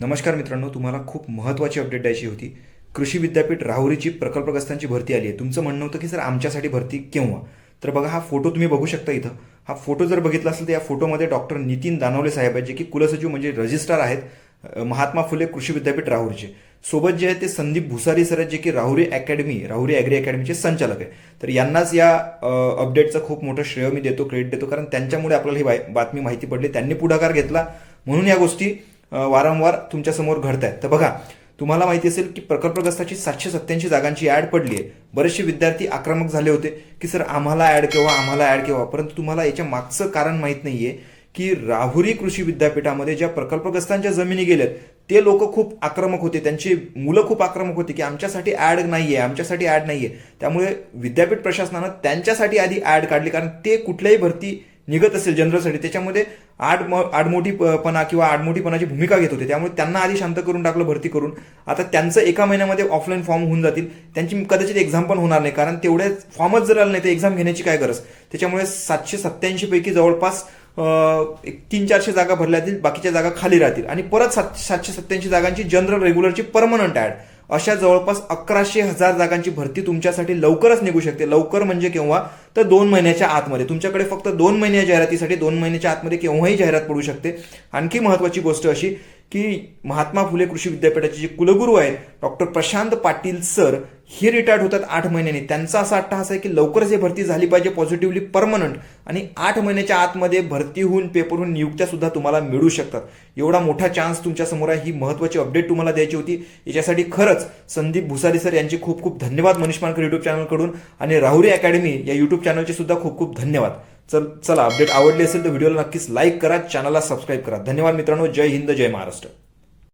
नमस्कार मित्रांनो, तुम्हाला खूप महत्त्वाची अपडेट द्यायची होती. कृषी विद्यापीठ राहुरीची प्रकल्पग्रस्तांची भरती आली आहे. तुमचं म्हणणं होतं की सर आमच्यासाठी भरती केव्हा? तर बघा, हा फोटो तुम्ही बघू शकता इथं. हा फोटो जर बघितला असेल तर या फोटोमध्ये डॉक्टर नितीन दानवले साहेब आहेत, जे की कुलसचिव म्हणजे रजिस्ट्रार आहेत महात्मा फुले कृषी विद्यापीठ राहुरीचे. सोबत जे आहे ते संदीप भुसारी सर आहेत, जे की राहुरी ॲग्री अकॅडमीचे संचालक आहे. तर यांनाच या अपडेटचं खूप मोठं श्रेय मी देतो, क्रेडिट देतो, कारण त्यांच्यामुळे आपल्याला ही बातमी माहिती पडली. त्यांनी पुढाकार घेतला म्हणून या गोष्टी वारंवार तुमच्यासमोर घडत आहेत. तर बघा, तुम्हाला माहिती असेल की प्रकल्पग्रस्ताची 787 जागांची ऍड पडली आहे. बरेचसे विद्यार्थी आक्रमक झाले होते की सर आम्हाला ऍड केव्हा. परंतु तुम्हाला याच्या मागचं कारण माहीत नाहीये की राहुरी कृषी विद्यापीठामध्ये ज्या प्रकल्पग्रस्तांच्या जमिनी गेल्यात ते लोक खूप आक्रमक होते, त्यांची मुलं खूप आक्रमक होती की आमच्यासाठी ऍड नाहीये. त्यामुळे विद्यापीठ प्रशासनानं त्यांच्यासाठी आधी ऍड काढली, कारण ते कुठल्याही भरती निघत असेल जनरलसाठी त्याच्यामध्ये आडमोठीपणा किंवा आडमोठीपणाची भूमिका घेत होते. त्यामुळे त्यांना आधी शांत करून टाकलं भरती करून. आता त्यांचं एका महिन्यामध्ये ऑफलाईन फॉर्म होऊन जातील. त्यांची कदाचित एक्झाम पण होणार नाही, कारण तेवढे फॉर्मच जर आले नाही तर एक्झाम घेण्याची काय गरज. त्याच्यामुळे 787 पैकी जवळपास 300-400 जागा भरल्या जातील, बाकीच्या जागा खाली राहतील आणि परत 787 जागांची जनरल रेग्युलरची परमनंट ऍड, अशा जवळपास 1100-1000 जागांची भरती तुमच्यासाठी लवकरच निघू शकते. लवकर म्हणजे केव्हा? तर 2 महिन्याच्या आतमध्ये. तुमच्याकडे फक्त 2 महिन्या जाहिरातीसाठी 2 महिन्याच्या आतमध्ये केव्हाही जाहिरात पडू शकते. आणखी महत्वाची गोष्ट अशी की महात्मा फुले कृषी विद्यापीठाचे जे कुलगुरू आहेत डॉक्टर प्रशांत पाटील सर, हे रिटायर्ड होतात 8 महिन्यांनी. त्यांचा असा अट्टहास आहे की लवकरच हे भरती झाली पाहिजे पॉझिटिव्हली परमनंट, आणि 8 महिन्याच्या आतमध्ये भरती होऊन पेपरहून नियुक्त्या सुद्धा तुम्हाला मिळू शकतात. एवढा मोठा चान्स तुमच्या समोर आहे. ही महत्वाची अपडेट तुम्हाला द्यायची होती. याच्यासाठी खरंच संदीप भुसारी सर यांचे खूप खूप धन्यवाद मनीष मानकर युट्यूब चॅनलकडून, आणि राहुरी अकॅडमी या युट्यूब चॅनलचे सुद्धा खूप खूप धन्यवाद. चला, अपडेट आवडली असेल तर व्हिडिओला नक्कीच लाईक करा, चॅनलला सबस्क्राईब करा. धन्यवाद मित्रांनो. जय हिंद, जय महाराष्ट्र.